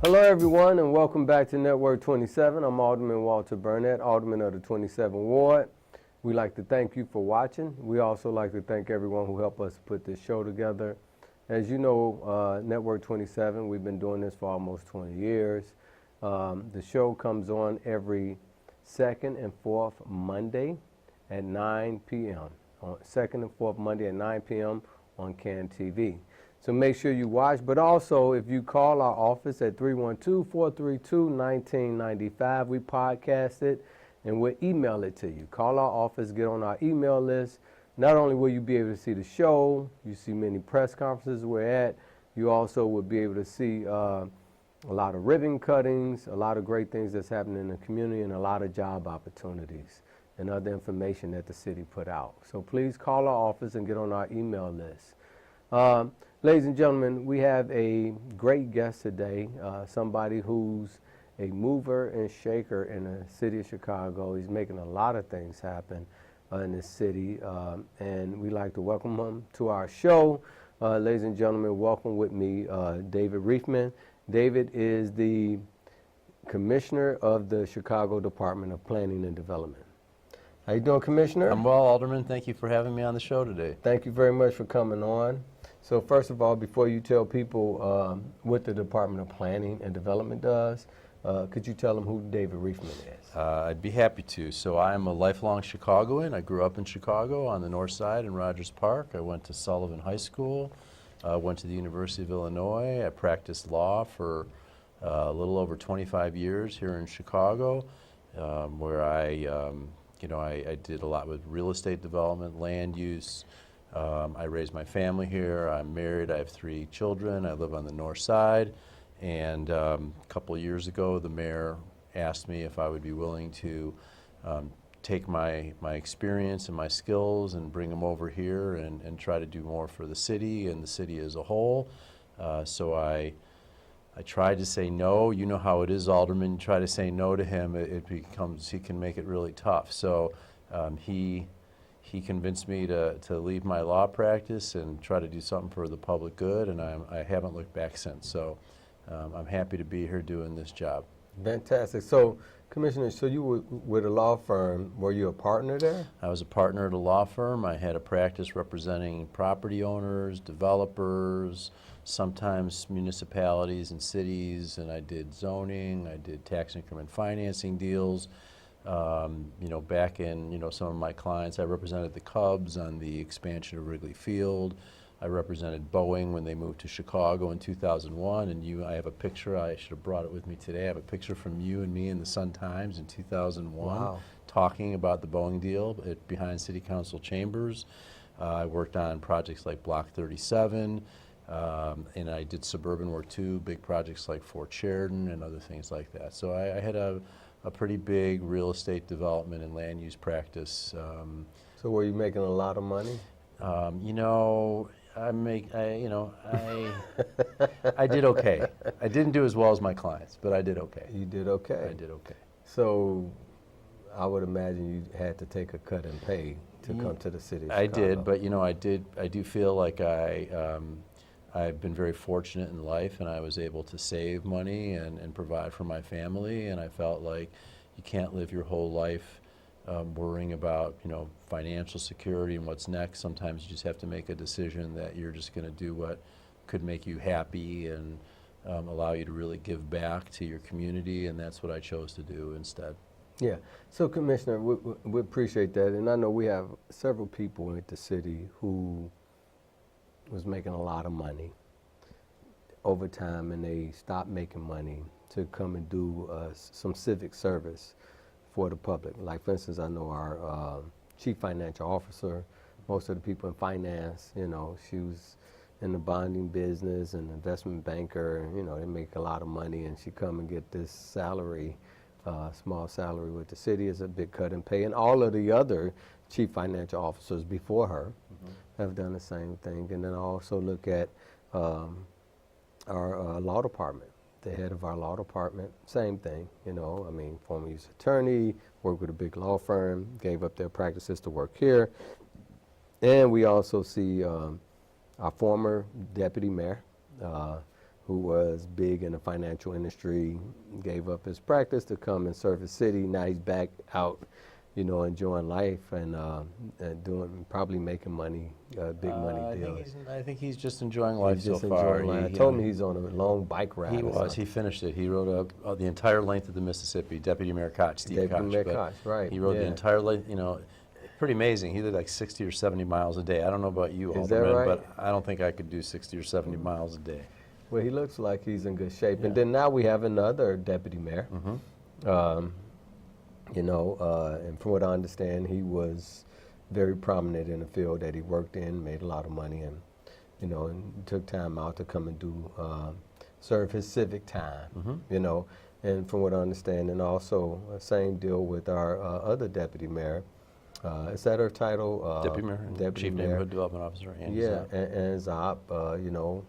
Hello everyone and welcome back to Network 27. I'm Alderman Walter Burnett, Alderman of the 27th Ward. We'd like to thank you for watching. We also like to thank everyone who helped us put this show together. As you know, Network 27, we've been doing this for almost 20 years. The show comes on every second and fourth Monday at 9 p.m. Second and fourth Monday at 9 p.m. on CAN TV. So make sure you watch, but also if you call our office at 312-432-1995, we podcast it and we'll email it to you. Call our office, get on our email list. Not only will you be able to see the show, you see many press conferences we're at, you also will be able to see a lot of ribbon cuttings, a lot of great things that's happening in the community, and a lot of job opportunities and other information that the city put out. So please call our office and get on our email list. Ladies and gentlemen, we have a great guest today, somebody who's a mover and shaker in the city of Chicago. He's making a lot of things happen in this city, and we'd like to welcome him to our show. Ladies and gentlemen, welcome with me David Reifman. David is the Commissioner of the Chicago Department of Planning and Development. How you doing, Commissioner? I'm well, Alderman. Thank you for having me on the show today. Thank you very much for coming on. So first of all, before you tell people what the Department of Planning and Development does, could you tell them who David Reifman is? I'd be happy to. So I'm a lifelong Chicagoan. I grew up in Chicago on the north side in Rogers Park. I went to Sullivan High School, went to the University of Illinois. I practiced law for a little over 25 years here in Chicago, where I did a lot with real estate development, land use. I raised my family here. I'm married. I have 3 children. I live on the north side. And a couple of years ago, the mayor asked me if I would be willing to take my experience and my skills and bring them over here and try to do more for the city and the city as a whole. So I tried to say no. You know how it is, Alderman. You try to say no to him, he can make it really tough. So he convinced me to leave my law practice and try to do something for the public good, and I haven't looked back since. So I'm happy to be here doing this job. Fantastic. So, Commissioner, so you were with a law firm. Were you a partner there? I was a partner at a law firm. I had a practice representing property owners, developers, sometimes municipalities and cities, and I did zoning, I did tax increment financing deals. Back in, some of my clients, I represented the Cubs on the expansion of Wrigley Field. I represented Boeing when they moved to Chicago in 2001, and I have a picture, I should have brought it with me today, I have a picture from you and me in the Sun-Times in 2001. Wow. Talking about the Boeing deal behind City Council chambers. I worked on projects like Block 37, and I did suburban work too, big projects like Fort Sheridan and other things like that. So I had a pretty big real estate development and land use practice. So were you making a lot of money? I did okay. I didn't do as well as my clients, but I did okay. You did okay? I did okay. So I would imagine you had to take a cut in pay to come to the city of Chicago. I did, but I do feel like I've been very fortunate in life, and I was able to save money and provide for my family, and I felt like you can't live your whole life worrying about financial security and what's next. Sometimes you just have to make a decision that you're just going to do what could make you happy and allow you to really give back to your community, and that's what I chose to do instead. Yeah. So, Commissioner, we appreciate that, and I know we have several people at the city who was making a lot of money over time, and they stopped making money to come and do some civic service for the public. Like, for instance, I know our chief financial officer, most of the people in finance, she was in the bonding business and investment banker, and they make a lot of money, and she come and get this salary, small salary with the city, is a big cut in pay, and all of the other chief financial officers before her have done the same thing. And then I also look at our law department. The head of our law department, same thing, former U.S. attorney, worked with a big law firm, gave up their practices to work here. And we also see our former deputy mayor, who was big in the financial industry, gave up his practice to come and serve his city. Now he's back out, enjoying life and probably making money, big money deals. I think he's just enjoying life He's just so far. enjoying life. I told me he's on a long bike ride. He was. He finished it. He rode the entire length of the Mississippi. Deputy Mayor Koch, Steve Koch. Right. He rode the entire length. Pretty amazing. He did like 60 or 70 miles a day. I don't know about you, Alderman, right? but I don't think I could do 60 or 70 miles a day. Well, he looks like he's in good shape. And then now we have another deputy mayor. And from what I understand, he was very prominent in the field that he worked in, made a lot of money, and and took time out to come and do serve his civic time. And from what I understand, and also same deal with our other deputy mayor. Is that her title? Deputy Mayor, Chief Neighborhood Development Officer. Andy Zopp. And Zopp,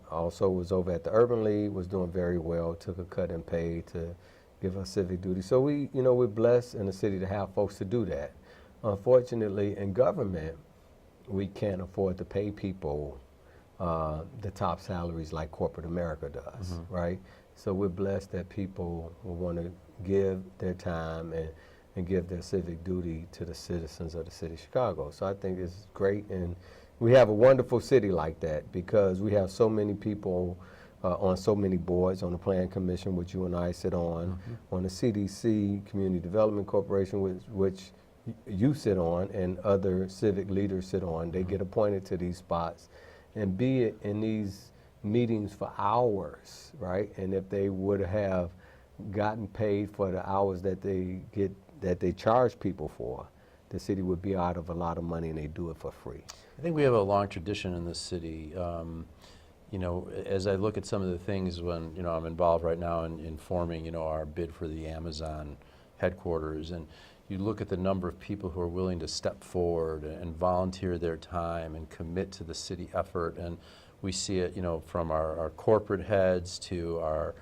also was over at the Urban League, was doing very well, took a cut in pay to give us civic duty. So we're blessed in the city to have folks to do that. Unfortunately, in government, we can't afford to pay people the top salaries like corporate America does, right? So we're blessed that people will want to give their time and give their civic duty to the citizens of the city of Chicago. So I think it's great, and we have a wonderful city like that because we have so many people on so many boards, on the Plan Commission, which you and I sit on the CDC, Community Development Corporation, which you sit on, and other civic leaders sit on. They get appointed to these spots, and be it in these meetings for hours, right? And if they would have gotten paid for the hours that they charge people for, the city would be out of a lot of money, and they do it for free. I think we have a long tradition in this city. As I look at some of the things when, I'm involved right now in forming, our bid for the Amazon headquarters, and you look at the number of people who are willing to step forward and volunteer their time and commit to the city effort, and we see it, from our corporate heads to our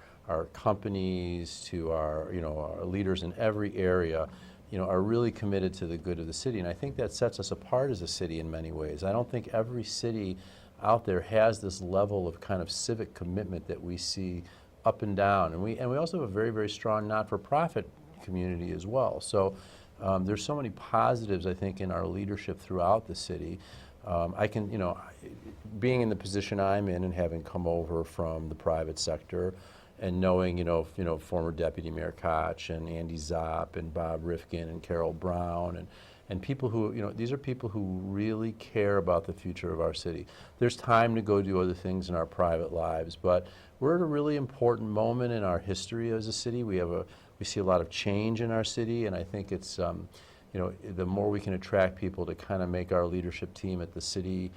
companies to our leaders in every area, are really committed to the good of the city. And I think that sets us apart as a city in many ways. I don't think every city out there has this level of kind of civic commitment that we see up and down. And we also have a very, very strong not-for-profit community as well. So there's so many positives, I think, in our leadership throughout the city. I can, being in the position I'm in and having come over from the private sector, and knowing, former Deputy Mayor Koch and Andy Zopp and Bob Rifkin and Carol Brown and people who, these are people who really care about the future of our city. There's time to go do other things in our private lives, but we're at a really important moment in our history as a city. We see a lot of change in our city, and I think it's, the more we can attract people to kind of make our leadership team at the city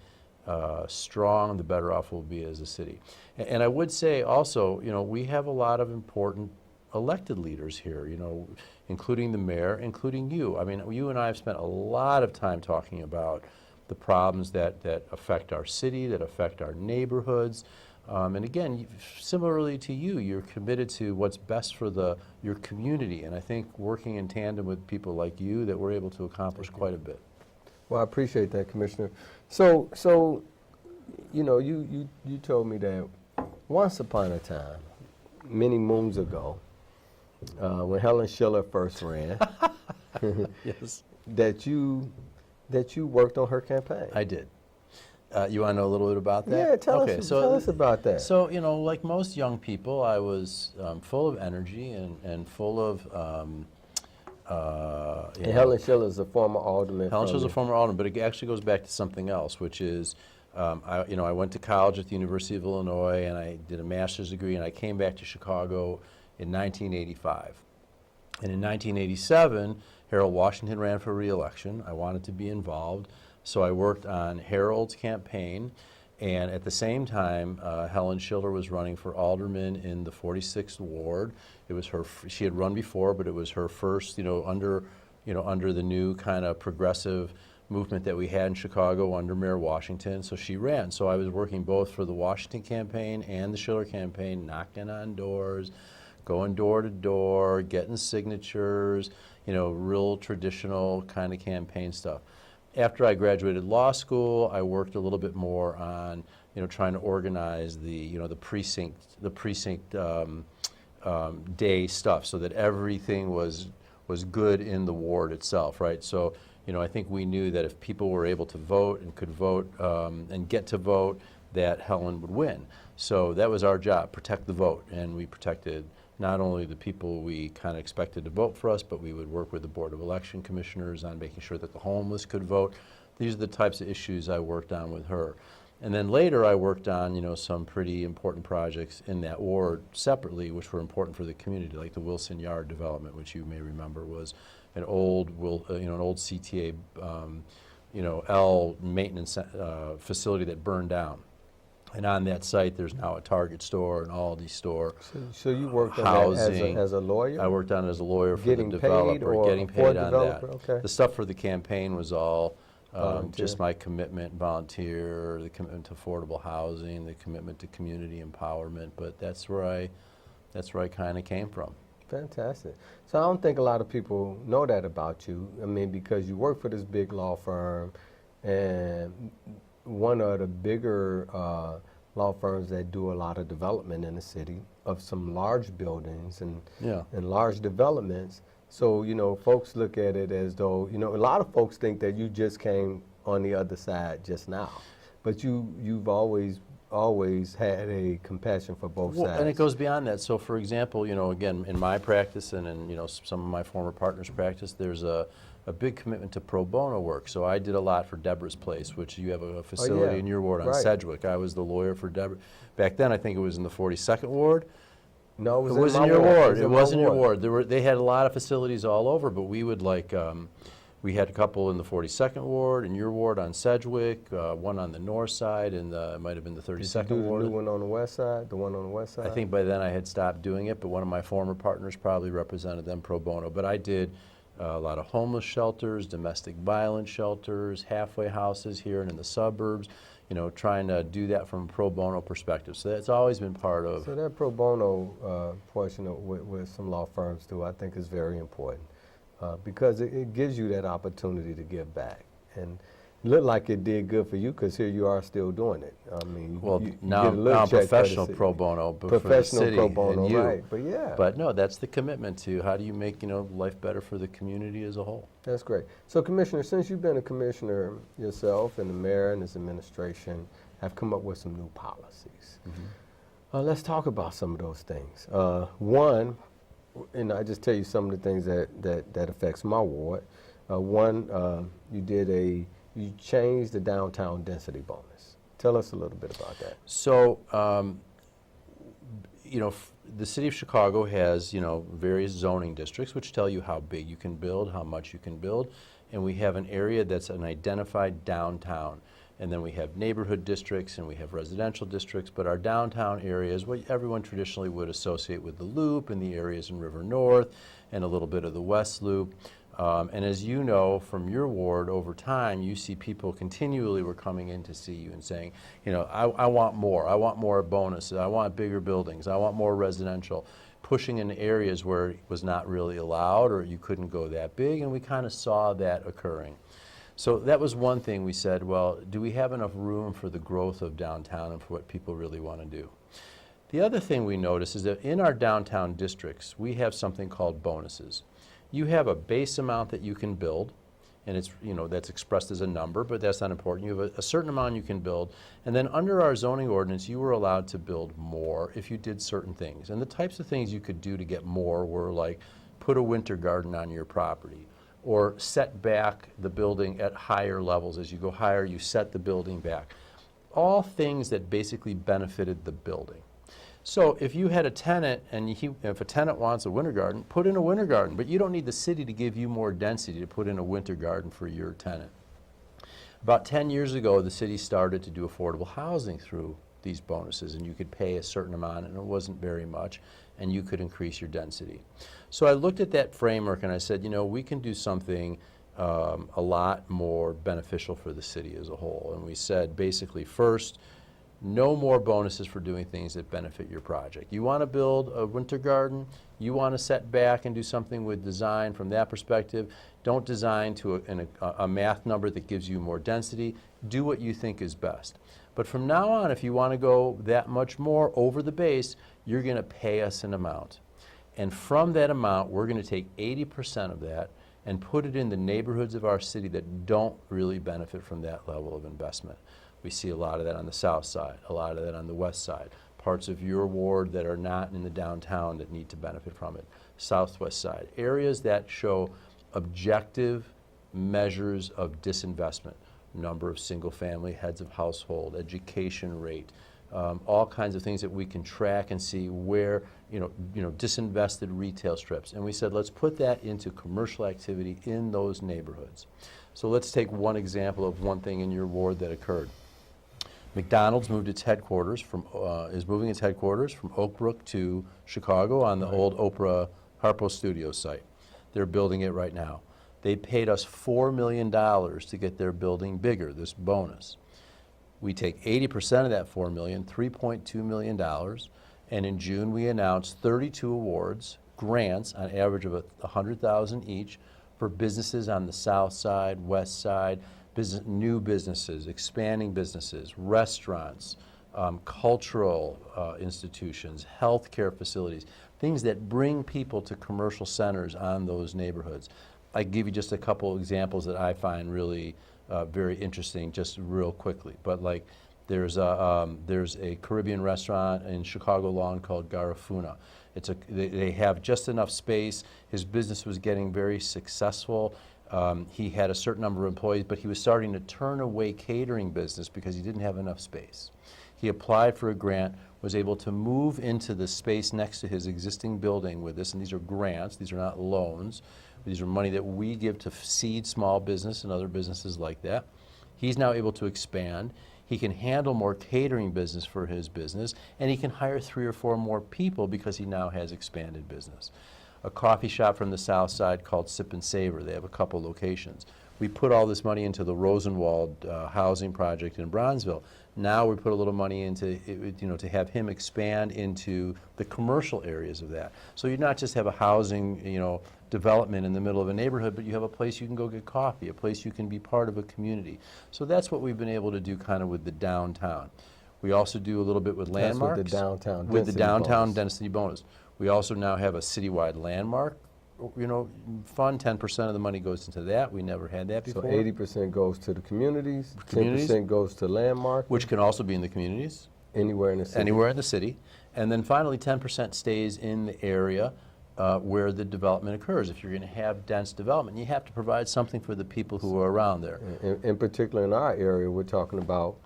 strong, the better off we'll be as a city. And I would say also, we have a lot of important elected leaders here, including the mayor, including you. I mean, you and I have spent a lot of time talking about the problems that affect our city, that affect our neighborhoods. And again, similarly to you, you're committed to what's best for your community. And I think working in tandem with people like you, that we're able to accomplish quite a bit. Well, I appreciate that, Commissioner. So you told me that once upon a time, many moons ago, when Helen Schiller first ran, yes, that you worked on her campaign. I did. You want to know a little bit about that? Yeah, tell us about that. So, like most young people, I was full of energy and full of and Helen Schiller is a former alderman. Helen Schiller is a former alderman, but it actually goes back to something else, which is, I went to college at the University of Illinois, and I did a master's degree, and I came back to Chicago in 1985. And in 1987, Harold Washington ran for re-election. I wanted to be involved, so I worked on Harold's campaign, and at the same time, Helen Schiller was running for alderman in the 46th ward. It was she had run before, but it was her first, under the new kind of progressive movement that we had in Chicago under Mayor Washington. So she ran. So I was working both for the Washington campaign and the Schiller campaign, knocking on doors, going door to door, getting signatures, real traditional kind of campaign stuff. After I graduated law school, I worked a little bit more on, trying to organize the precinct day stuff so that everything was good in the ward itself, right? So, I think we knew that if people were able to vote and could vote and get to vote, that Helen would win. So that was our job, protect the vote, and we protected not only the people we kind of expected to vote for us, but we would work with the Board of Election Commissioners on making sure that the homeless could vote. These are the types of issues I worked on with her. And then later I worked on, some pretty important projects in that ward separately, which were important for the community, like the Wilson Yard development, which you may remember was an old, an old CTA, L maintenance facility that burned down. And on that site, there's now a Target store, an Aldi store. So you worked on housing. that as a lawyer? I worked on it as a lawyer for getting the developer, paid getting paid on that. Okay. The stuff for the campaign was all just my commitment, volunteer, the commitment to affordable housing, the commitment to community empowerment. But that's where I kind of came from. Fantastic. So I don't think a lot of people know that about you. I mean, because you work for this big law firm, and one of the bigger law firms that do a lot of development in the city of some large buildings and large developments. So, folks look at it as though, a lot of folks think that you just came on the other side just now. But you've always had a compassion for both sides. And it goes beyond that. So, for example, again, in my practice and in, some of my former partners' practice, there's a big commitment to pro bono work. So I did a lot for Deborah's Place, which you have a facility in your ward on Sedgwick. I was the lawyer for Deborah. Back then, I think it was in the 42nd ward. No, it was in your ward. It was in your ward. They had a lot of facilities all over, but we would we had a couple in the 42nd ward, in your ward on Sedgwick, one on the north side, and it might have been the 32nd ward. The new one on the west side, the one on the west side? I think by then I had stopped doing it, but one of my former partners probably represented them pro bono. But I did a lot of homeless shelters, domestic violence shelters, halfway houses here and in the suburbs, trying to do that from a pro bono perspective. So that's always been part of. So that pro bono portion with some law firms too, I think is very important because it gives you that opportunity to give back. And it looked like it did good for you because here you are still doing it. I mean, now I'm professional pro bono, but professional for the city pro bono, and you. right? But yeah. But no, that's the commitment to how do you make life better for the community as a whole. That's great. So, Commissioner, since you've been a commissioner yourself, and the mayor and his administration have come up with some new policies. Mm-hmm. Let's talk about some of those things. One, and I just tell you some of the things that affects my ward. One, you changed the downtown density bonus. Tell us a little bit about that. So, the city of Chicago has, various zoning districts which tell you how big you can build, how much you can build, and we have an area that's an identified downtown. And then we have neighborhood districts and we have residential districts, but our downtown areas, what everyone traditionally would associate with the Loop and the areas in River North and a little bit of the West Loop. And as you know from your ward, over time, you see people continually were coming in to see you and saying, I want more. I want more bonuses. I want bigger buildings. I want more residential. Pushing in areas where it was not really allowed or you couldn't go that big, and we kind of saw that occurring. So that was one thing we said, well, do we have enough room for the growth of downtown and for what people really want to do? The other thing we noticed is that in our downtown districts, we have something called bonuses. You have a base amount that you can build, and it's, that's expressed as a number, but that's not important. You have a certain amount you can build, and then under our zoning ordinance, you were allowed to build more if you did certain things. And the types of things you could do to get more were like put a winter garden on your property, or set back the building at higher levels. As you go higher, you set the building back. All things that basically benefited the building. So if you had a tenant, and if a tenant wants a winter garden, put in a winter garden, but you don't need the city to give you more density to put in a winter garden for your tenant. About 10 years ago, the city started to do affordable housing through these bonuses, and you could pay a certain amount, and it wasn't very much, and you could increase your density. So I looked at that framework and I said, we can do something a lot more beneficial for the city as a whole. And we said, basically, first, No more bonuses for doing things that benefit your project. You want to build a winter garden, you want to set back and do something with design from that perspective. Don't design to a math number that gives you more density. Do what you think is best. But from now on, if you want to go that much more over the base, you're going to pay us an amount. And from that amount, we're going to take 80% of that and put it in the neighborhoods of our city that don't really benefit from that level of investment. We see a lot of that on the south side, a lot of that on the west side, parts of your ward that are not in the downtown that need to benefit from it, southwest side, areas that show objective measures of disinvestment, number of single-family heads of household, education rate, all kinds of things that we can track and see where, disinvested retail strips. And we said, let's put that into commercial activity in those neighborhoods. So let's take one example of one thing in your ward that occurred. McDonald's moved its headquarters is moving its headquarters from Oak Brook to Chicago on the old Oprah Harpo Studio site. They're building it right now. They paid us $4 million to get their building bigger, this bonus. We take 80% of that $4 million, $3.2 million, and in June we announced 32 awards, grants on average of $100,000 each for businesses on the south side, west side, new businesses, expanding businesses, restaurants, cultural institutions, healthcare facilities, things that bring people to commercial centers on those neighborhoods. I give you just a couple examples that I find really very interesting, just real quickly. But like, there's a Caribbean restaurant in Chicago Lawn called Garifuna. They have just enough space. His business was getting very successful. He had a certain number of employees, but he was starting to turn away catering business because he didn't have enough space. He applied for a grant, was able to move into the space next to his existing building with this, and these are grants, these are not loans. These are money that we give to seed small business and other businesses like that. He's now able to expand. He can handle more catering business for his business, and he can hire 3 or 4 more people because he now has expanded business. A coffee shop from the south side called Sip and Savor. They have a couple locations. We put all this money into the Rosenwald housing project in Bronzeville. Now we put a little money into, to have him expand into the commercial areas of that. So you not just have a housing, development in the middle of a neighborhood, but you have a place you can go get coffee, a place you can be part of a community. So that's what we've been able to do kind of with the downtown. We also do a little bit with landmarks. That's with the downtown density with the downtown bonus. density bonus. We also now have a citywide landmark, fund. 10% of the money goes into that. We never had that before. So 80% goes to the communities, Communities. 10% goes to landmark, Which can also be in the communities, anywhere in the city. anywhere in the city. And then finally, 10% stays in the area where the development occurs. If you're going to have dense development, you have to provide something for the people who are around there. In particular, in our area, we're talking about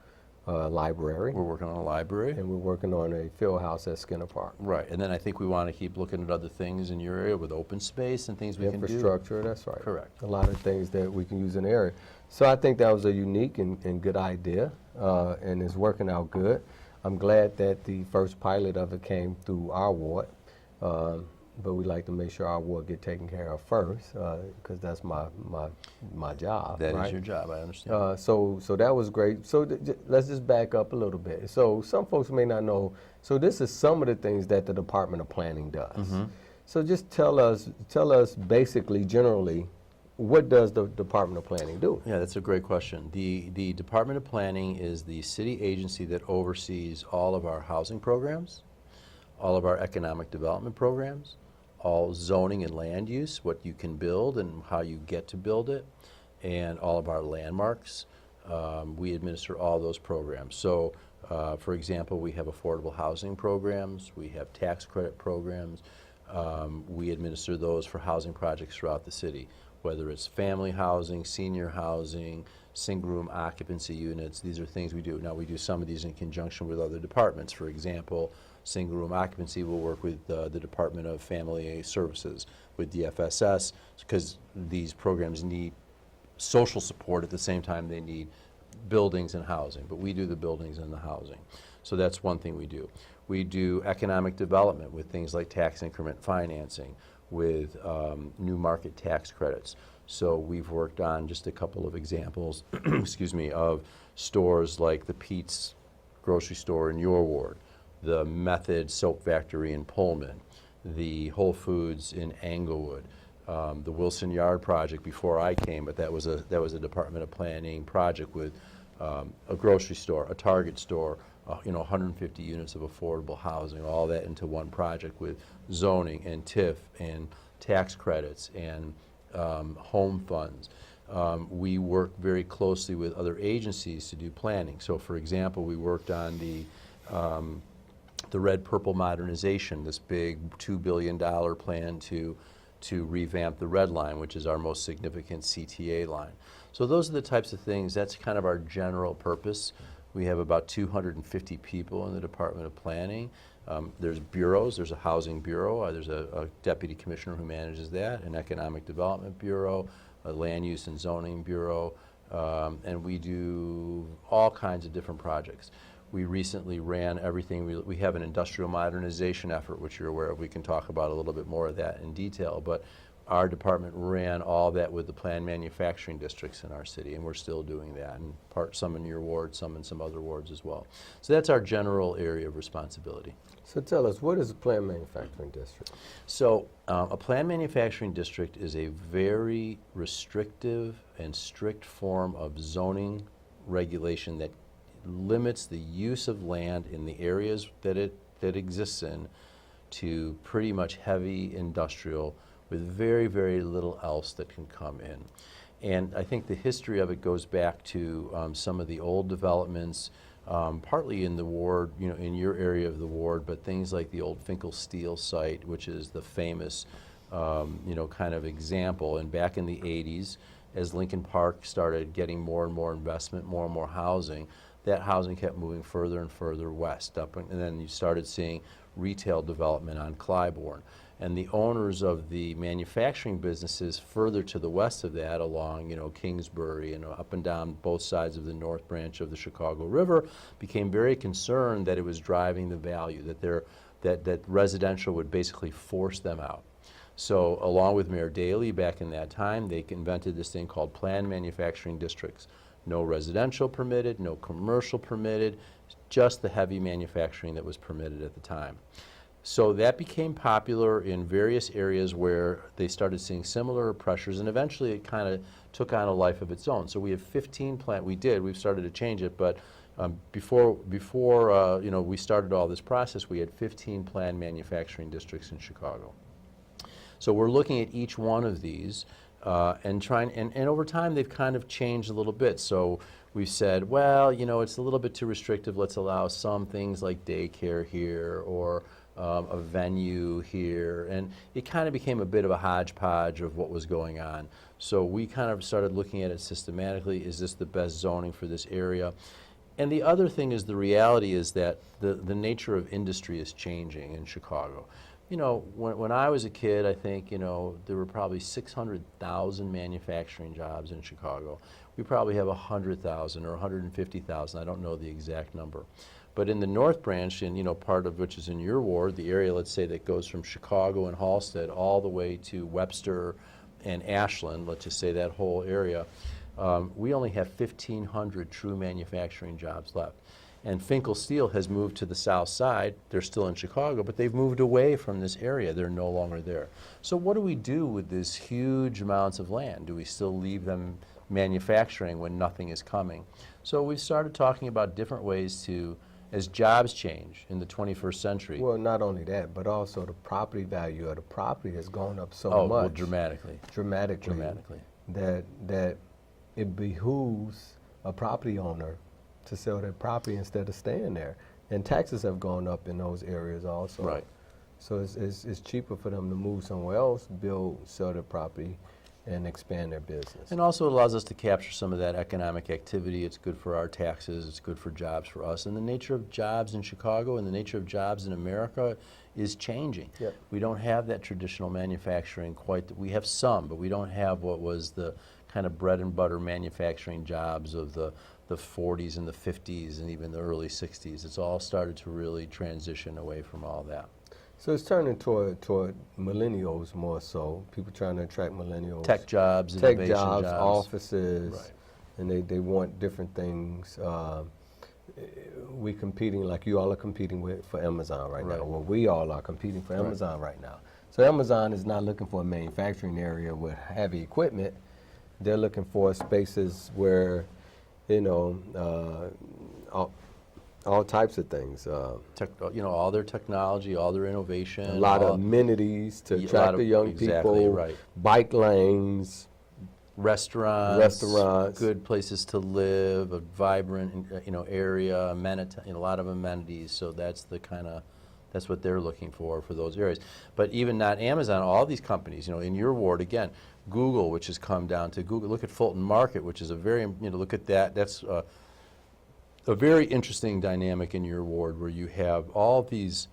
library, We're working on a library. and we're working on a field house at Skinner Park. Right, and then I think we want to keep looking at other things in your area with open space and things we can do. Infrastructure, that's right. Correct. A lot of things that we can use in the area. So I think that was a unique and good idea, and it's working out good. I'm glad that the first pilot of it came through our ward, but we like to make sure our ward get taken care of first, because that's my job. That right? is your job, I understand. So that was great. So let's just back up a little bit. So some folks may not know. So this is some of the things that the Department of Planning does. Mm-hmm. So just tell us basically, generally, what does the Department of Planning do? Yeah, that's a great question. The Department of Planning is the city agency that oversees all of our housing programs, all of our economic development programs, all zoning and land use, what you can build and how you get to build it, and all of our landmarks. We administer all those programs. So, for example, we have affordable housing programs, we have tax credit programs. We administer those for housing projects throughout the city, whether it's family housing, senior housing, single-room occupancy units. These are things we do. Now, we do some of these in conjunction with other departments. For example, single-room occupancy will work with the Department of Family Services, with DFSS, because these programs need social support at the same time they need buildings and housing, but we do the buildings and the housing. So that's one thing we do. We do economic development with things like tax increment financing, with new market tax credits. So we've worked on just a couple of examples, excuse me, of stores like the Pete's grocery store in your ward, the Method soap factory in Pullman, the Whole Foods in Englewood, the Wilson Yard project before I came, but that was a Department of Planning project with a grocery store, a Target store, 150 units of affordable housing, all that into one project with zoning and TIF and tax credits and home funds. We work very closely with other agencies to do planning. So, for example, we worked on the red purple modernization, this big $2 billion plan to revamp the red line, which is our most significant CTA line. So those are the types of things, that's kind of our general purpose. We have about 250 people in the Department of Planning. There's bureaus, there's a housing bureau, there's a deputy commissioner who manages that, an economic development bureau, a land use and zoning bureau, and we do all kinds of different projects. We recently ran everything. We have an industrial modernization effort, which you're aware of. We can talk about a little bit more of that in detail, but our department ran all that with the planned manufacturing districts in our city, and we're still doing that, and some in your ward, some in some other wards as well. So that's our general area of responsibility. So tell us, what is a planned manufacturing district? So a planned manufacturing district is a very restrictive and strict form of zoning regulation that limits the use of land in the areas that it exists in to pretty much heavy industrial with very, very little else that can come in. And I think the history of it goes back to some of the old developments, partly in the ward, in your area of the ward, but things like the old Finkel Steel site, which is the famous, kind of example. And back in the 80s, as Lincoln Park started getting more and more investment, more and more housing, that housing kept moving further and further west up, and then you started seeing retail development on Clybourne. And the owners of the manufacturing businesses further to the west of that, along Kingsbury and up and down both sides of the north branch of the Chicago River, became very concerned that it was driving the value, that residential would basically force them out. So along with Mayor Daley back in that time, they invented this thing called planned manufacturing districts. No residential permitted, no commercial permitted, just the heavy manufacturing that was permitted at the time. So that became popular in various areas where they started seeing similar pressures, and eventually it kind of took on a life of its own. So we have 15 we've started to change it, but before we started all this process, we had 15 planned manufacturing districts in Chicago. So we're looking at each one of these and over time they've kind of changed a little bit. So we've said, well, it's a little bit too restrictive. Let's allow some things like daycare here or a venue here. And it kind of became a bit of a hodgepodge of what was going on. So we kind of started looking at it systematically. Is this the best zoning for this area? And the other thing is, the reality is that the nature of industry is changing in Chicago. When I was a kid, I think, there were probably 600,000 manufacturing jobs in Chicago. We probably have 100,000 or 150,000. I don't know the exact number. But in the North Branch, and part of which is in your ward, the area, let's say, that goes from Chicago and Halstead all the way to Webster and Ashland, let's just say that whole area, we only have 1,500 true manufacturing jobs left. And Finkel Steel has moved to the south side. They're still in Chicago, but they've moved away from this area. They're no longer there. So what do we do with these huge amounts of land? Do we still leave them manufacturing when nothing is coming? So we've started talking about different ways to, as jobs change in the 21st century. Well, not only that, but also the property value of the property has gone up so much. Well, dramatically. Dramatically. That it behooves a property owner to sell their property instead of staying there. And taxes have gone up in those areas also. Right. So it's cheaper for them to move somewhere else, sell their property, and expand their business. And also it allows us to capture some of that economic activity. It's good for our taxes. It's good for jobs for us. And the nature of jobs in Chicago and the nature of jobs in America is changing. Yep. We don't have that traditional manufacturing we have some, but we don't have what was the kind of bread and butter manufacturing jobs of the 40s and the 50s and even the early 60s. It's all started to really transition away from all that. So it's turning toward millennials more so, people trying to attract millennials. Tech jobs, Tech innovation jobs, offices, right. and they want different things. we competing like you all are competing with for Amazon right now. Right. Well, we all are competing for Right. Amazon right now. So Amazon is not looking for a manufacturing area with heavy equipment. They're looking for spaces where, you know, all types of things. You know, all their technology, all their innovation. A lot all of amenities to a lot attract the of- young exactly, people. right. Bike lanes. Restaurants, good places to live, a vibrant, you know, area, you know, a lot of amenities. So that's the kind of, that's what they're looking for those areas. But even not Amazon, all these companies, you know, in your ward, again, Google, which has come down to Google. Look at Fulton Market, which is a very, you know, look at that. That's a very interesting dynamic in your ward where you have all these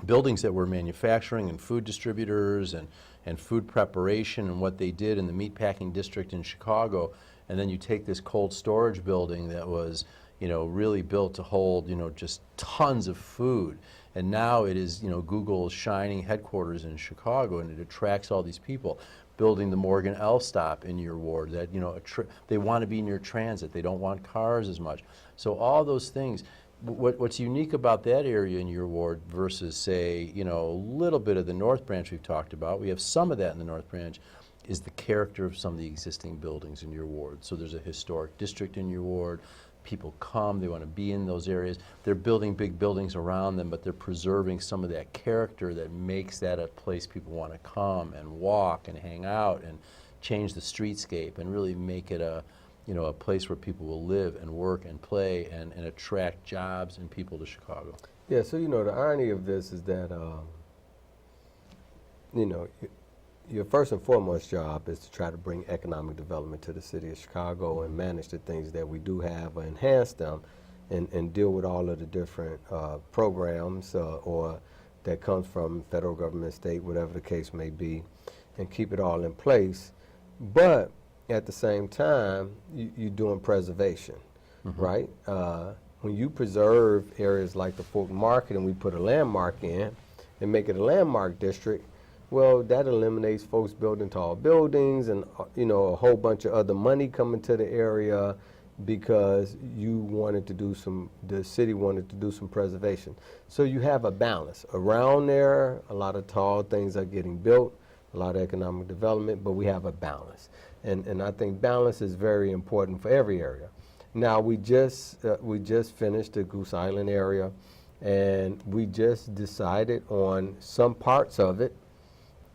buildings that were manufacturing and food distributors and food preparation and what they did in the meatpacking district in Chicago, and then you take this cold storage building that was, you know, really built to hold, you know, just tons of food, and now it is, you know, Google's shining headquarters in Chicago, and it attracts all these people. Building the Morgan L stop in your ward, that, you know, they want to be near transit, they don't want cars as much. So all those things. What's unique about that area in your ward versus, say, you know, a little bit of the North Branch we've talked about, we have some of that in the North Branch, is the character of some of the existing buildings in your ward. So there's a historic district in your ward. People come, they want to be in those areas. They're building big buildings around them, but they're preserving some of that character that makes that a place people want to come and walk and hang out and change the streetscape and really make it a, you know, a place where people will live and work and play and attract jobs and people to Chicago. Yeah, so, you know, the irony of this is that, you know, your first and foremost job is to try to bring economic development to the city of Chicago and manage the things that we do have, enhance them, and deal with all of the different programs or that comes from federal government, state, whatever the case may be, and keep it all in place. But at the same time, you're doing preservation, right? When you preserve areas like the Fulton Market and we put a landmark in and make it a landmark district, well, that eliminates folks building tall buildings and, you know, a whole bunch of other money coming to the area because you wanted to do the city wanted to do some preservation. So you have a balance. Around there, a lot of tall things are getting built, a lot of economic development, but we have a balance. And I think balance is very important for every area. Now, we just finished the Goose Island area, and we just decided on some parts of it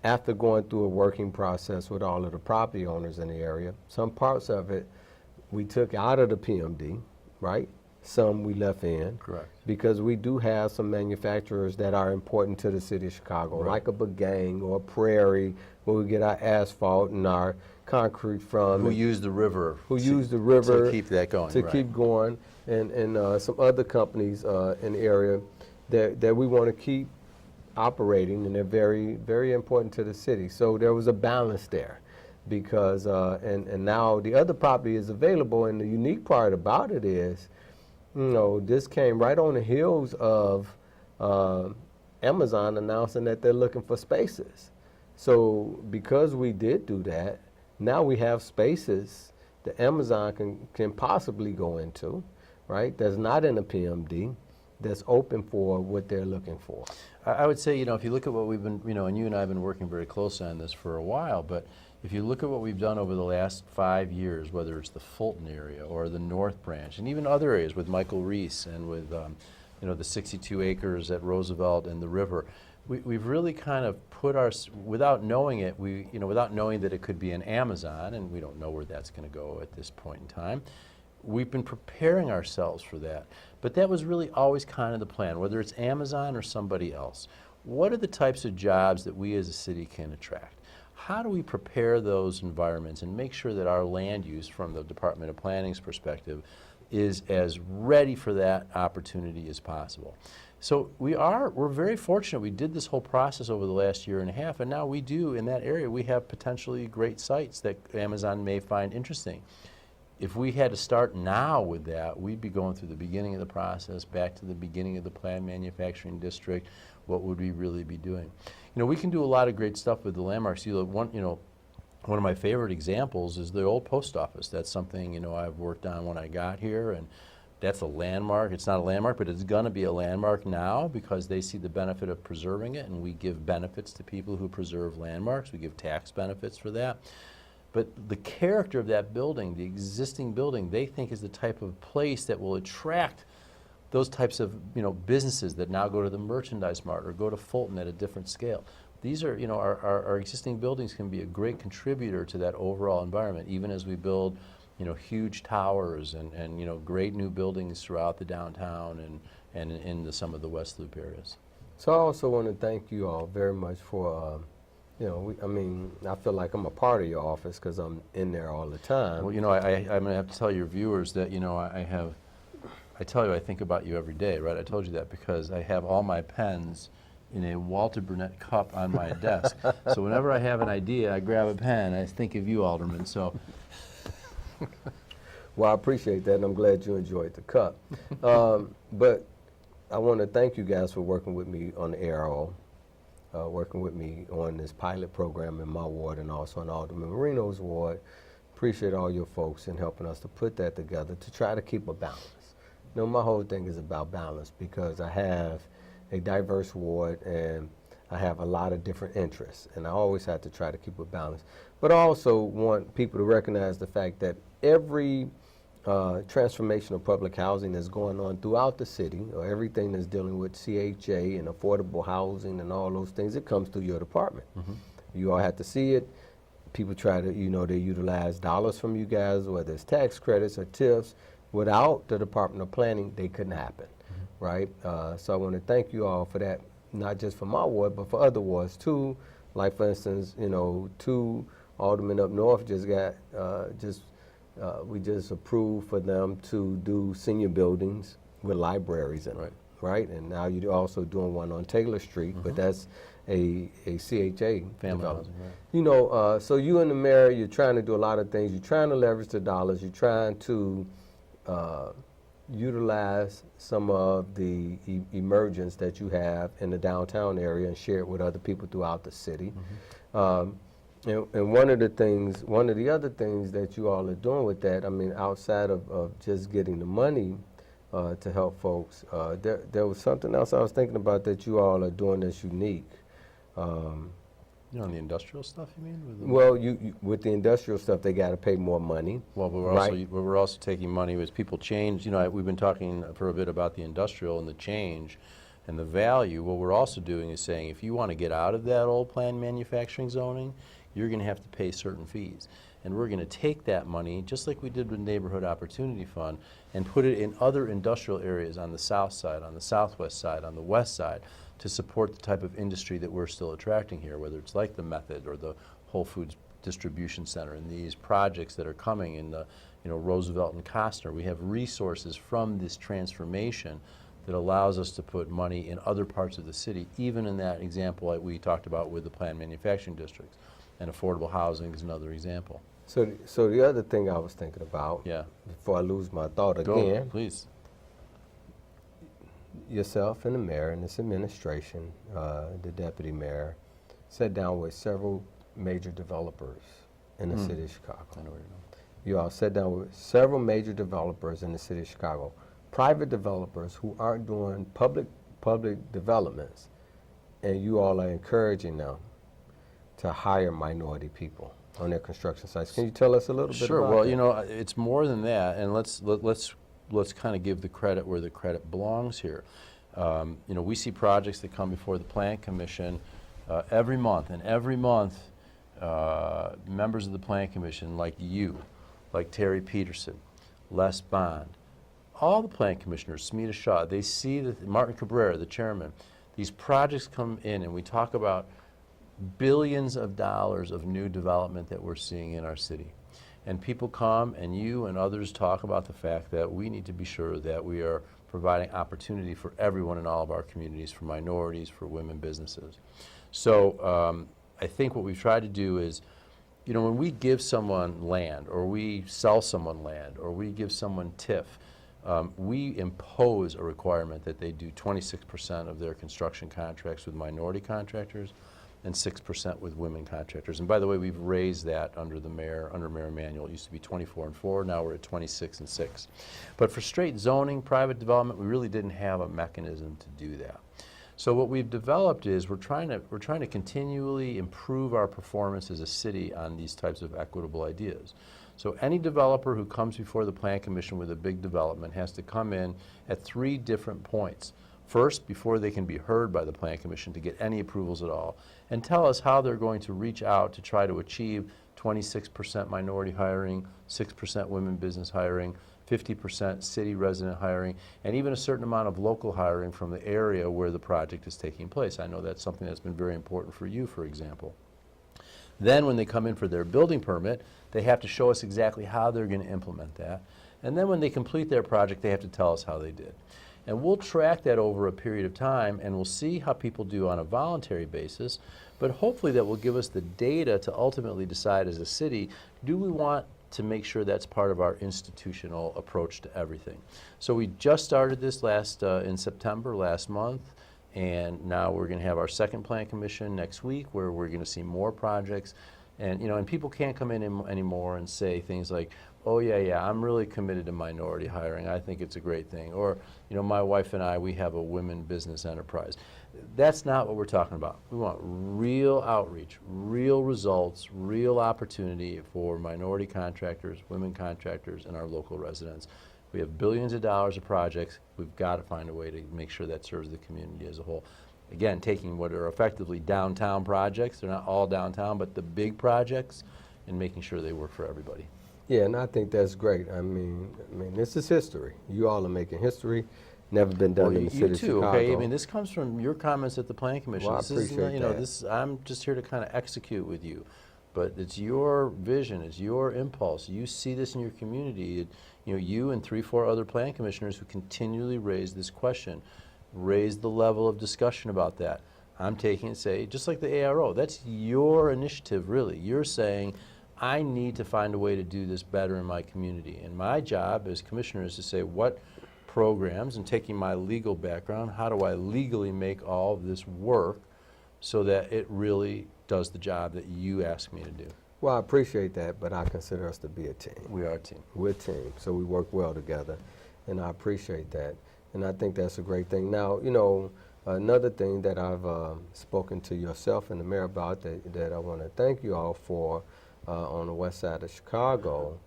after going through a working process with all of the property owners in the area. Some parts of it we took out of the PMD, right? Some we left in. Correct. Because we do have some manufacturers that are important to the city of Chicago, Right. like a Bagang or a Prairie, where we get our asphalt and our concrete from. Who use the river. Who use the river to keep that going. to right. keep going, and some other companies in the area that we want to keep operating, and they're very, very important to the city. So there was a balance there, because and now the other property is available, and the unique part about it is, you know, this came right on the heels of Amazon announcing that they're looking for spaces. So because we did do that, now we have spaces that Amazon can possibly go into, right? That's not in the PMD, that's open for what they're looking for. I would say, you know, if you look at what we've been, you know, and you and I have been working very closely on this for a while, but if you look at what we've done over the last 5 years, whether it's the Fulton area or the North Branch, and even other areas with Michael Reese and with, you know, the 62 acres at Roosevelt and the river, we've really kind of put without knowing it, without knowing that it could be an Amazon, and we don't know where that's going to go at this point in time, we've been preparing ourselves for that. But that was really always kind of the plan, whether it's Amazon or somebody else. What are the types of jobs that we as a city can attract? How do we prepare those environments and make sure that our land use from the Department of Planning's perspective is as ready for that opportunity as possible? So we're very fortunate. We did this whole process over the last year and a half, and now we do, in that area, we have potentially great sites that Amazon may find interesting. If we had to start now with that, we'd be going through the beginning of the process, back to the beginning of the planned manufacturing district. What would we really be doing? You know, we can do a lot of great stuff with the landmarks. One of my favorite examples is the old post office. That's something, you know, I've worked on when I got here, and That's a landmark. It's not a landmark, but it's going to be a landmark now because they see the benefit of preserving it, and we give benefits to people who preserve landmarks. We give tax benefits for that. But the character of that building, the existing building, they think is the type of place that will attract those types of businesses that now go to the merchandise mart or go to Fulton at a different scale. These are, our existing buildings can be a great contributor to that overall environment, even as we build huge towers and great new buildings throughout the downtown and in some of the West Loop areas. So I also want to thank you all very much for, I feel like I'm a part of your office because I'm in there all the time. Well, I'm going to have to tell your viewers that, I tell you I think about you every day, right? I told you that because I have all my pens in a Walter Burnett cup on my desk. So whenever I have an idea, I grab a pen, I think of you, Alderman. So. Well, I appreciate that, and I'm glad you enjoyed the cup. But I want to thank you guys for working with me on the ARO, working with me on this pilot program in my ward and also in Alderman Marino's ward. Appreciate all your folks in helping us to put that together to try to keep a balance. My whole thing is about balance because I have a diverse ward and I have a lot of different interests, and I always have to try to keep a balance. But I also want people to recognize the fact that every transformation of public housing that's going on throughout the city, or everything that's dealing with CHA and affordable housing and all those things, it comes through your department. Mm-hmm. You all have to see it. People try to, they utilize dollars from you guys, whether it's tax credits or TIFs. Without the Department of Planning, they couldn't happen, mm-hmm. right? So I want to thank you all for that, not just for my ward, but for other wards too. Like, for instance, 2 aldermen up north just got, we just approved for them to do senior buildings with libraries in it, right? And now you're also doing one on Taylor Street, mm-hmm. but that's a CHA family housing, right? So you and the mayor, you're trying to do a lot of things. You're trying to leverage the dollars. You're trying to utilize some of the emergence that you have in the downtown area and share it with other people throughout the city. Mm-hmm. And one of the other things that you all are doing with that, outside of just getting the money to help folks, there was something else I was thinking about that you all are doing that's unique. On the industrial stuff, you mean? Well, you with the industrial stuff, they got to pay more money. Well, we're also taking money as people change. We've been talking for a bit about the industrial and the change and the value. What we're also doing is saying if you want to get out of that old planned manufacturing zoning, you're going to have to pay certain fees. And we're going to take that money, just like we did with Neighborhood Opportunity Fund, and put it in other industrial areas on the south side, on the southwest side, on the west side, to support the type of industry that we're still attracting here, whether it's like the Method or the Whole Foods Distribution Center and these projects that are coming in the Roosevelt and Costner. We have resources from this transformation that allows us to put money in other parts of the city, even in that example that we talked about with the planned manufacturing districts. And affordable housing is another example. So the other thing I was thinking about, before I lose my thought again, please. Yourself and the mayor and this administration, the deputy mayor, sat down with several major developers in the city of Chicago. I know where you're going. You all sat down with several major developers in the city of Chicago, private developers who aren't doing public developments, and you all are encouraging them to hire minority people on their construction sites. Can you tell us a little bit about that? Sure. Well, it's more than that, and let's kind of give the credit where the credit belongs here. We see projects that come before the Plan Commission every month, and every month members of the Plan Commission, like you, like Terry Peterson, Les Bond, all the Plan Commissioners, Smita Shah, they see that Martin Cabrera, the chairman, these projects come in, and we talk about billions of dollars of new development that we're seeing in our city. And people come, and you and others talk about the fact that we need to be sure that we are providing opportunity for everyone in all of our communities, for minorities, for women businesses. So I think what we've tried to do is, when we give someone land, or we sell someone land, or we give someone TIF, we impose a requirement that they do 26% of their construction contracts with minority contractors, and 6% with women contractors. And by the way, we've raised that under Mayor Emanuel. It used to be 24 and 4, now we're at 26 and 6. But for straight zoning, private development, we really didn't have a mechanism to do that. So what we've developed is we're trying to continually improve our performance as a city on these types of equitable ideas. So any developer who comes before the Plan Commission with a big development has to come in at 3 different points. First, before they can be heard by the Plan Commission to get any approvals at all, and tell us how they're going to reach out to try to achieve 26% minority hiring, 6% women business hiring, 50% city resident hiring, and even a certain amount of local hiring from the area where the project is taking place. I know that's something that's been very important for you, for example. Then when they come in for their building permit, they have to show us exactly how they're going to implement that. And then when they complete their project, they have to tell us how they did. And we'll track that over a period of time, and we'll see how people do on a voluntary basis, but hopefully that will give us the data to ultimately decide as a city, do we want to make sure that's part of our institutional approach to everything. So we just started this in September, last month, and now we're going to have our second Plan Commission next week where we're going to see more projects. And, and people can't come in anymore and say things like, oh yeah, I'm really committed to minority hiring. I think it's a great thing. Or, my wife and I, we have a women business enterprise. That's not what we're talking about. We want real outreach, real results, real opportunity for minority contractors, women contractors, and our local residents. We have billions of dollars of projects. We've got to find a way to make sure that serves the community as a whole. Again, taking what are effectively downtown projects, they're not all downtown, but the big projects, and making sure they work for everybody. Yeah, and I think that's great. I mean, this is history. You all are making history. Never been done in the city of Chicago. You too, okay? I mean, this comes from your comments at the Plan Commission. Well, I appreciate that. I'm just here to kind of execute with you, but it's your vision, it's your impulse. You see this in your community. You and 3-4 other Plan Commissioners who continually raise this question, raise the level of discussion about that. I'm taking it, say, just like the ARO, that's your initiative, really. You're saying, I need to find a way to do this better in my community. And my job as commissioner is to say what programs, and taking my legal background, how do I legally make all of this work so that it really does the job that you asked me to do. Well, I appreciate that, but I consider us to be a team. We are a team. We're a team, so we work well together, and I appreciate that. And I think that's a great thing. Now, another thing that I've spoken to yourself and the mayor about that I want to thank you all for on the west side of Chicago,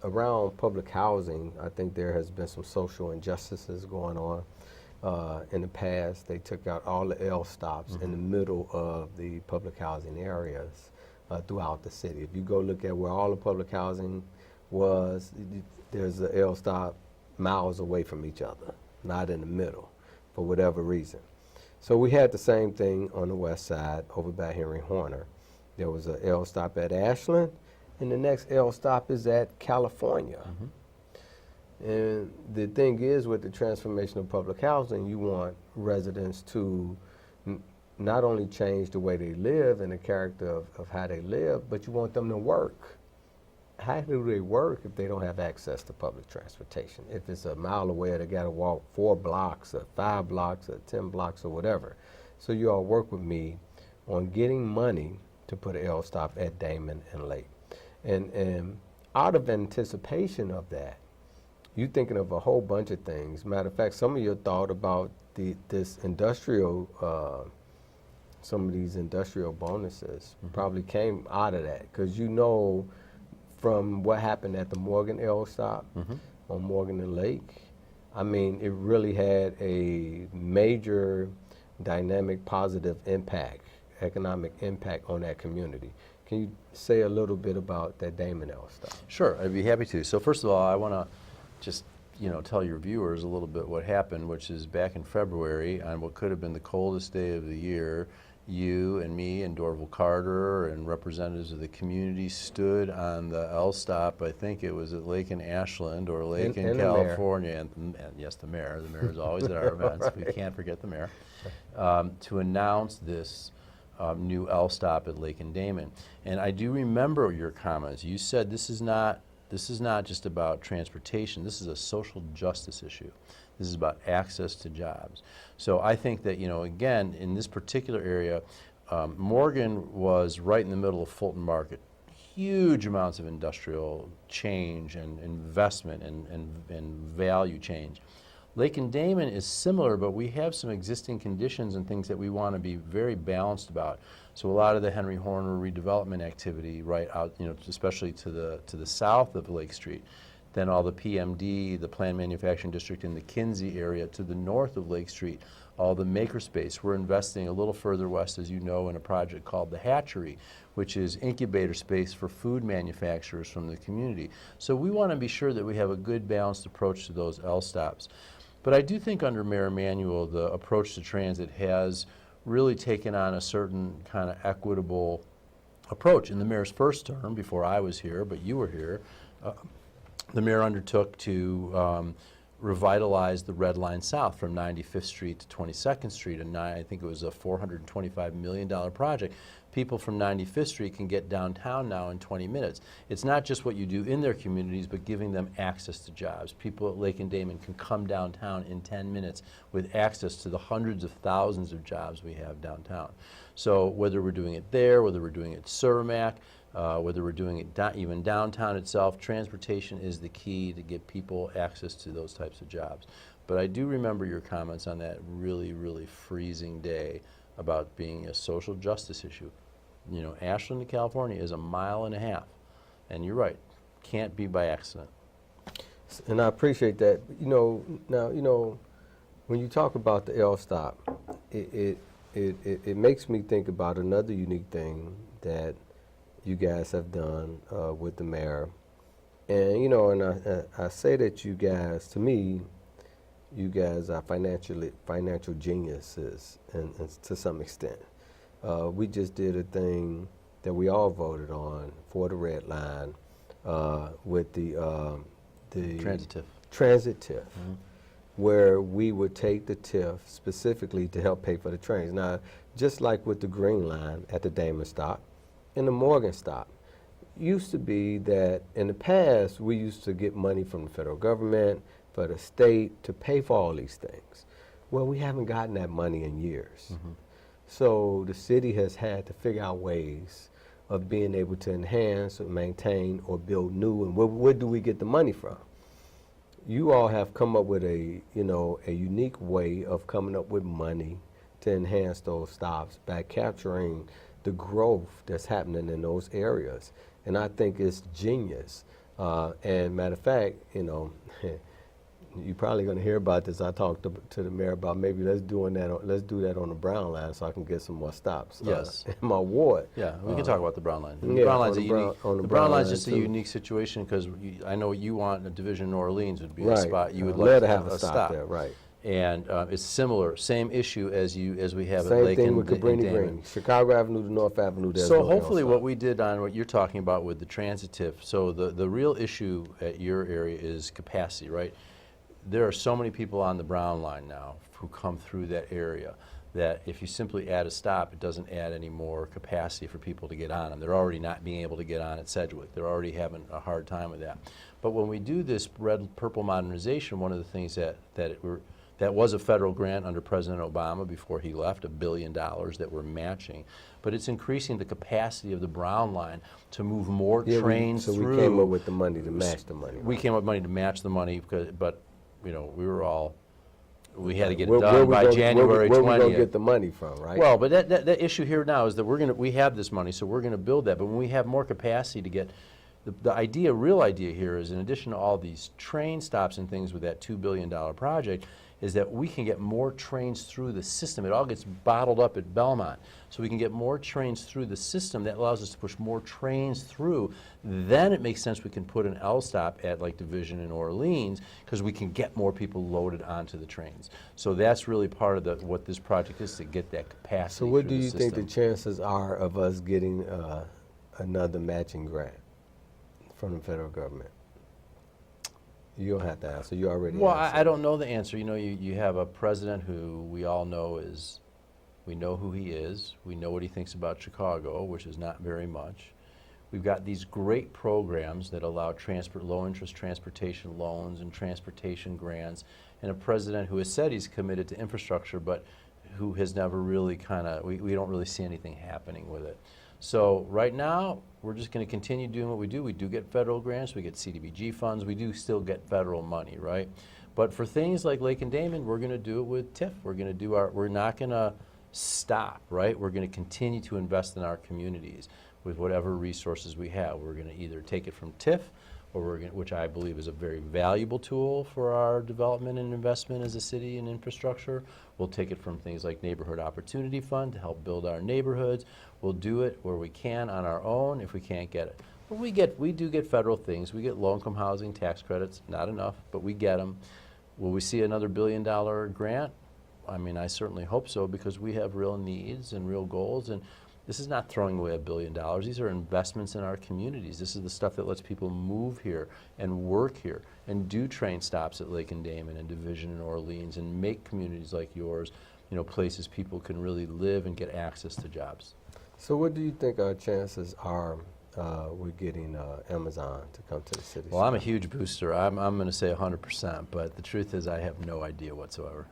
around public housing, I think there has been some social injustices going on. In the past, they took out all the L stops in the middle of the public housing areas throughout the city. If you go look at where all the public housing was, there's an L stop miles away from each other, not in the middle, for whatever reason. So we had the same thing on the west side over by Henry Horner. There was an L stop at Ashland, and the next L stop is at California. And the thing is, with the transformation of public housing, you want residents to not only change the way they live and the character of how they live, but you want them to work. How do they work if they don't have access to public transportation? If it's a mile away, they got to walk 4 blocks or 5 blocks or 10 blocks or whatever. So you all work with me on getting money to put an L stop at Damon and Lake. And out of anticipation of that, you're thinking of a whole bunch of things. Matter of fact, some of your thought about this industrial, some of these industrial bonuses probably came out of that, because from what happened at the Morgan L stop on Morgan and Lake, I mean, it really had a major dynamic positive impact, economic impact on that community. Can you say a little bit about that Damon L stop? Sure, I'd be happy to. So first of all, I want to just tell your viewers a little bit what happened, which is back in February on what could have been the coldest day of the year. You and me and Dorval Carter and representatives of the community stood on the L stop. I think it was at Lake in Ashland or Lake in California, and yes, the mayor. The mayor is always at our events. We can't forget the mayor, to announce this new L stop at Lake and Damon. And I do remember your comments. You said this is not This is not just about transportation. This is a social justice issue. This is about access to jobs. So I think that, again, in this particular area, Morgan was right in the middle of Fulton Market. Huge amounts of industrial change and investment and value change. Lake and Damon is similar, but we have some existing conditions and things that we want to be very balanced about. So a lot of the Henry Horner redevelopment activity right out, especially to the south of Lake Street, then all the PMD, the Planned Manufacturing District in the Kinsey area to the north of Lake Street, all the makerspace. We're investing a little further west, as you know, in a project called the Hatchery, which is incubator space for food manufacturers from the community. So we want to be sure that we have a good balanced approach to those L stops. But I do think under Mayor Emanuel, the approach to transit has really taken on a certain kind of equitable approach. In the mayor's first term, before I was here, but you were here, the mayor undertook to revitalize the Red Line South from 95th Street to 22nd Street, and I think it was a $425 million project. People from 95th Street can get downtown now in 20 minutes. It's not just what you do in their communities, but giving them access to jobs. People at Lake and Damon can come downtown in 10 minutes with access to the hundreds of thousands of jobs we have downtown. So whether we're doing it there, whether we're doing it at Cermak, whether we're doing it even downtown itself, transportation is the key to get people access to those types of jobs. But I do remember your comments on that really, really freezing day about being a social justice issue. Ashland to California is 1.5 miles, and you're right, can't be by accident. And I appreciate that. Now, when you talk about the L stop, it makes me think about another unique thing that you guys have done with the mayor. And I say that you guys, to me, you guys are financial geniuses, and to some extent. We just did a thing that we all voted on for the Red Line with the transit TIF, where we would take the TIF specifically to help pay for the trains. Now, just like with the Green Line at the Damon stop and the Morgan stop, used to be that in the past we used to get money from the federal government, for the state to pay for all these things. Well, we haven't gotten that money in years. So the city has had to figure out ways of being able to enhance or maintain or build new, and where do we get the money from? You all have come up with a unique way of coming up with money to enhance those stops by capturing the growth that's happening in those areas. And I think it's genius. And matter of fact, you're probably going to hear about this. I talked to the mayor about maybe let's do that on the Brown Line so I can get some more stops. Yes. In my ward. Yeah, we can talk about the Brown Line. The Brown Line's the Brown Line's just a unique situation because I know what you want. A division in New Orleans would be a spot you would like to have a stop there, right? And it's similar, same issue as we have Same at Lake thing and with Cabrini Damon. Green, Chicago Avenue to North Avenue. So hopefully what we did on what you're talking about with the transit TIF, so the real issue at your area is capacity, right? There are so many people on the Brown Line now who come through that area that if you simply add a stop, it doesn't add any more capacity for people to get on them. They're already not being able to get on at Sedgwick. They're already having a hard time with that. But when we do this red-purple modernization, one of the things that was a federal grant under President Obama before he left, $1 billion that we're matching. But it's increasing the capacity of the Brown Line to move more trains through. So we came up with the money to match the money. We came up with money to match the money, but we had to get it done by January 20th. Where we going to get the money from, right? Well, but that issue here now is that we have this money, so we're going to build that. But when we have more capacity to get, the real idea here is in addition to all these train stops and things with that $2 billion project, is that we can get more trains through the system. It all gets bottled up at Belmont. So we can get more trains through the system. That allows us to push more trains through. Then it makes sense we can put an L stop at like Division in Orleans because we can get more people loaded onto the trains. So that's really part of what this project is, to get that capacity. So what do you think the chances are of us getting another matching grant from the federal government? You don't have to answer. You already answered. Well, I don't know the answer. You have a president who we all know we know who he is. We know what he thinks about Chicago, which is not very much. We've got these great programs that allow low-interest transportation loans and transportation grants, and a president who has said he's committed to infrastructure, but who has never really we don't really see anything happening with it. So right now, we're just going to continue doing what we do. We do get federal grants, we get CDBG funds, we do still get federal money, right? But for things like Lake and Damon, we're going to do it with TIF. We're not going to stop, right? We're going to continue to invest in our communities with whatever resources we have. We're going to either take it from TIF, or which I believe is a very valuable tool for our development and investment as a city in infrastructure. We'll take it from things like Neighborhood Opportunity Fund to help build our neighborhoods. We'll do it where we can on our own if we can't get it. But we do get federal things. We get low-income housing tax credits, not enough, but we get them. Will we see another $1 billion grant? I mean, I certainly hope so, because we have real needs and real goals, and this is not throwing away $1 billion. These are investments in our communities. This is the stuff that lets people move here and work here and do train stops at Lake and Damon and Division and Orleans and make communities like yours, places people can really live and get access to jobs. So what do you think our chances are with getting Amazon to come to the city? Well, I'm a huge booster. I'm going to say 100%, but the truth is I have no idea whatsoever.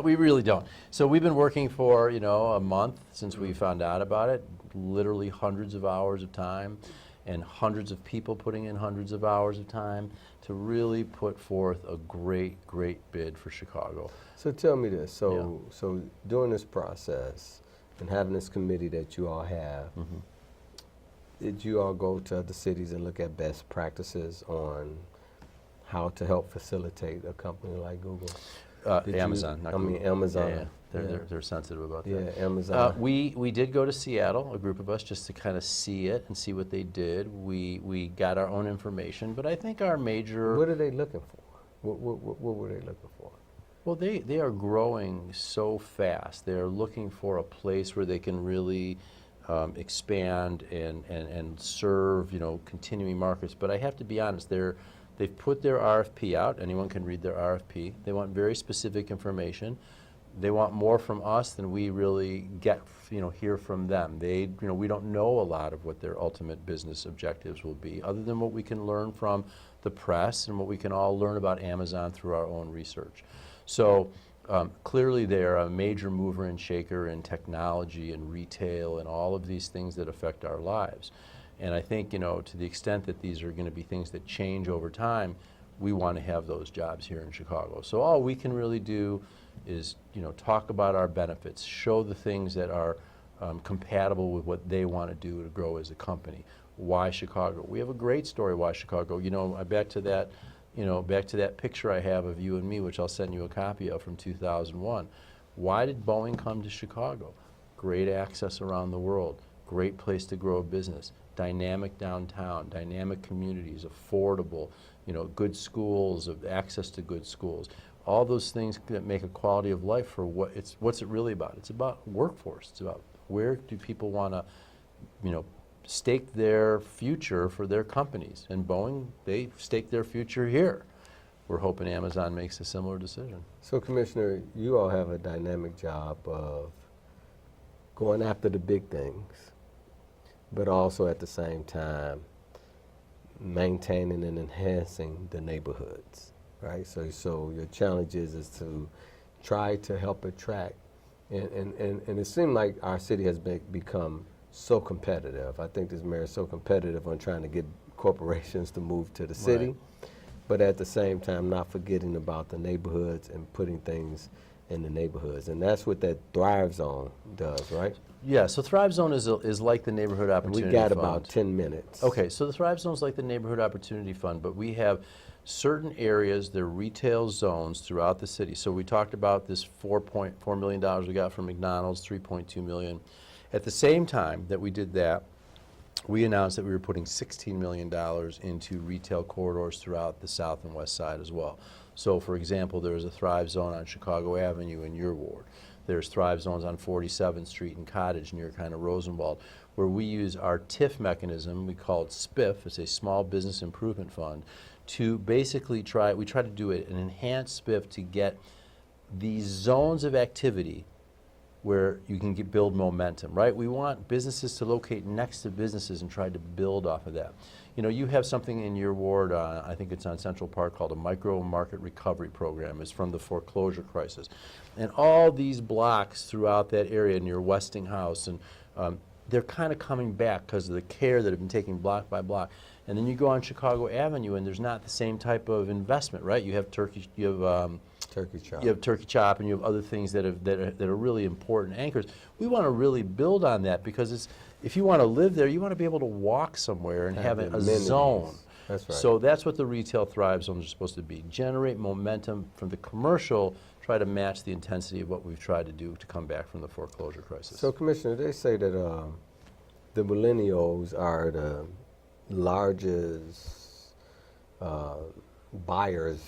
We really don't. So we've been working for, a month since we found out about it, literally hundreds of hours of time and hundreds of people putting in hundreds of hours of time to really put forth a great, great bid for Chicago. So tell me this. So during this process and having this committee that you all have, did you all go to other cities and look at best practices on how to help facilitate a company like Google? Amazon, not Google. Amazon. Yeah. They're sensitive about that. Yeah, Amazon. We did go to Seattle, a group of us, just to kind of see it and see what they did. We got our own information, but I think our major... What are they looking for? What were they looking for? Well, they are growing so fast. They're looking for a place where they can really expand and serve, continuing markets. But I have to be honest, they've put their RFP out. Anyone can read their RFP. They want very specific information. They want more from us than we really get, hear from them. We don't know a lot of what their ultimate business objectives will be, other than what we can learn from the press and what we can all learn about Amazon through our own research. So clearly they're a major mover and shaker in technology and retail and all of these things that affect our lives. And I think, to the extent that these are going to be things that change over time, we want to have those jobs here in Chicago. So all we can really do is, talk about our benefits, show the things that are compatible with what they want to do to grow as a company. Why Chicago? We have a great story why Chicago. Back to that picture I have of you and me, which I'll send you a copy of, from 2001. Why did Boeing come to Chicago? Great access around the world, great place to grow a business, dynamic downtown, dynamic communities, affordable, good schools, access to good schools. All those things that make a quality of life for what's it really about? It's about workforce. It's about where do people want to, stake their future for their companies. And Boeing, they stake their future here. We're hoping Amazon makes a similar decision. So, Commissioner, you all have a dynamic job of going after the big things, but also at the same time maintaining and enhancing the neighborhoods, right? So your challenge is to try to help attract, and it seems like our city has become so competitive. I think this mayor is so competitive on trying to get corporations to move to the city, Right. But at the same time not forgetting about the neighborhoods and putting things in the neighborhoods. And that's what that Thrive Zone does, right? Yeah, so Thrive Zone is like the Neighborhood Opportunity We got Fund. about 10 minutes. Okay, so the Thrive Zone is like the Neighborhood Opportunity Fund, but we have certain areas, they're retail zones throughout the city. So we talked about this $4.4 million we got from McDonald's, $3.2 million. At the same time that we did that, we announced that we were putting $16 million into retail corridors throughout the south and west side as well. So for example, there's a Thrive Zone on Chicago Avenue in your ward. There's Thrive Zones on 47th Street and Cottage near kind of Rosenwald, where we use our TIF mechanism, we call it SPIF, it's a Small Business Improvement Fund, to basically try to do an enhanced SPIF to get these zones of activity where you can build momentum, right? We want businesses to locate next to businesses and try to build off of that. You know, you have something in your ward, I think it's on Central Park, called a micro market recovery program. It's from the foreclosure crisis. And all these blocks throughout that area near Westinghouse, and they're kind of coming back because of the care that have been taken block by block. And then you go on Chicago Avenue and there's not the same type of investment, right? You have turkey chop, and you have other things that are really important anchors. We want to really build on that, because if you want to live there, you want to be able to walk somewhere and have a zone. That's right. So that's what the retail Thrive Zones are supposed to be. Generate momentum from the commercial, try to match the intensity of what we've tried to do to come back from the foreclosure crisis. So, Commissioner, they say that the millennials are the largest buyers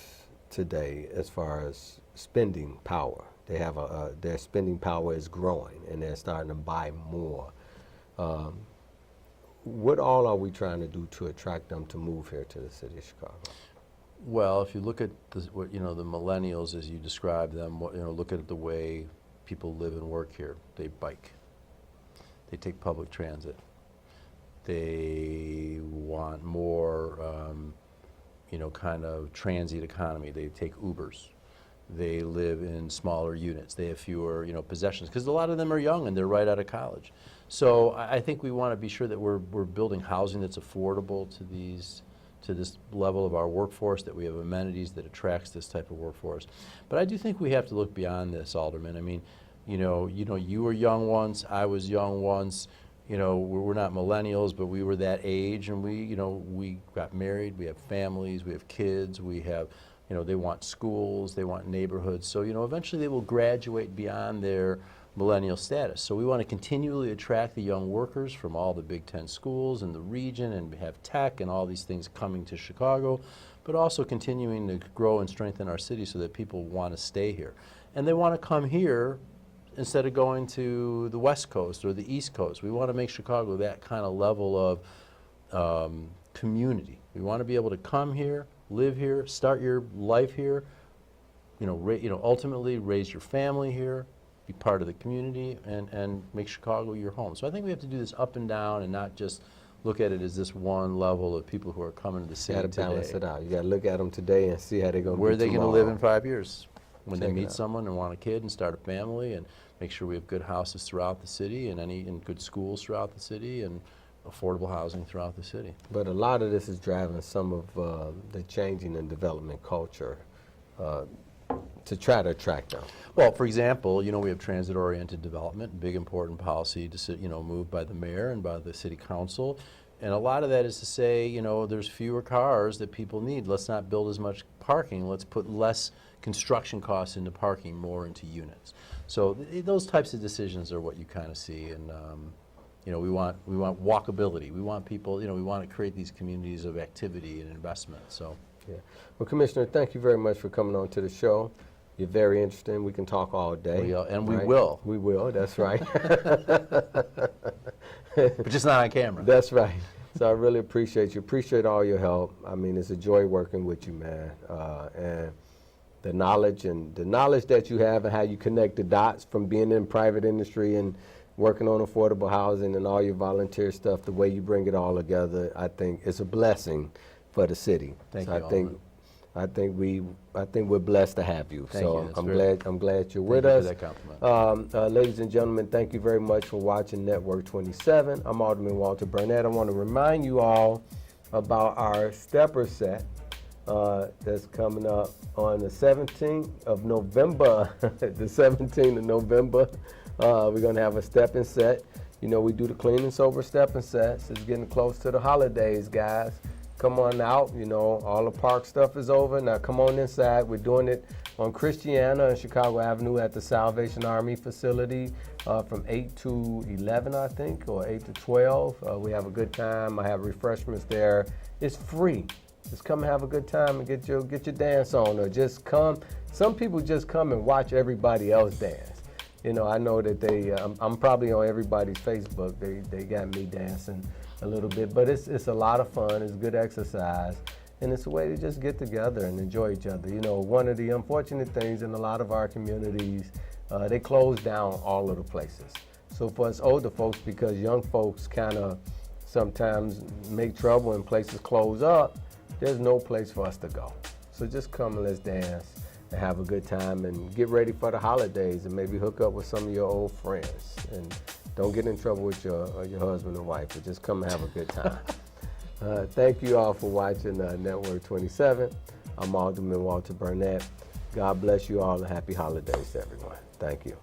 today as far as spending power. They have their spending power is growing, and they're starting to buy more. What all are we trying to do to attract them to move here to the city of Chicago? Well, if you look at the millennials as you describe them, look at the way people live and work here. They bike. They take public transit. They want more, kind of transient economy. They take Ubers. They live in smaller units. They have fewer, possessions, because a lot of them are young and they're right out of college. So I think we want to be sure that we're building housing that's affordable to this level of our workforce, that we have amenities that attracts this type of workforce. But I do think we have to look beyond this, Alderman. I mean, you were young once, I was young once. We're not millennials, but we were that age, and we got married, we have families, we have kids, we have, they want schools, they want neighborhoods. So, eventually they will graduate beyond their millennial status. So we want to continually attract the young workers from all the Big Ten schools in the region, and have tech and all these things coming to Chicago, but also continuing to grow and strengthen our city so that people want to stay here. And they want to come here instead of going to the West Coast or the East Coast. We want to make Chicago that kind of level of community. We want to be able to come here, live here, start your life here, ultimately raise your family here, be part of the community, and make Chicago your home. So I think we have to do this up and down, and not just look at it as this one level of people who are coming to the city today. You got to balance it out. You got to look at them today and see how they're going to be Where are they tomorrow. going to live in 5 years? When Check they it meet out. someone and want a kid and start a family, and make sure we have good houses throughout the city, and good schools throughout the city, and affordable housing throughout the city. But a lot of this is driving some of the changing and development culture to try to attract them. Well, for example, we have transit-oriented development, big important policy moved by the mayor and by the city council. And a lot of that is to say, there's fewer cars that people need. Let's not build as much parking. Let's put less construction costs into parking, more into units. So those types of decisions are what you kind of see. And we want walkability. We want people. We want to create these communities of activity and investment. So. Yeah. Well, Commissioner, thank you very much for coming on to the show. You're very interesting. We can talk all day. We right? will. We will, that's right. But just not on camera. That's right. So I really appreciate you. Appreciate all your help. I mean, it's a joy working with you, man. And the knowledge that you have, and how you connect the dots from being in private industry and working on affordable housing and all your volunteer stuff, the way you bring it all together, I think it's a blessing for the city. Thank so you, Alderman. I think we're blessed to have you. Thank so you. I'm glad you're with Thank us. you for that compliment. Ladies and gentlemen, thank you very much for watching Network 27. I'm Alderman Walter Burnett. I want to remind you all about our stepper set that's coming up on the 17th of November. The 17th of November, we're going to have a stepping set. We do the clean and sober stepping sets. It's getting close to the holidays, guys. Come on out, all the park stuff is over. Now come on inside. We're doing it on Christiana and Chicago Avenue at the Salvation Army facility from 8 to 11, I think, or 8 to 12. We have a good time. I have refreshments there. It's free. Just come and have a good time and get your dance on, or just come. Some people just come and watch everybody else dance. I know that I'm probably on everybody's Facebook. They got me dancing a little bit, but it's a lot of fun. It's good exercise, and it's a way to just get together and enjoy each other. One of the unfortunate things in a lot of our communities, they closed down all of the places. So for us older folks, because young folks kind of sometimes make trouble and places close up, there's no place for us to go. So just come and let's dance and have a good time and get ready for the holidays and maybe hook up with some of your old friends. And don't get in trouble with your husband or wife, but just come and have a good time. Thank you all for watching Network 27. I'm Alderman Walter Burnett. God bless you all and happy holidays to everyone. Thank you.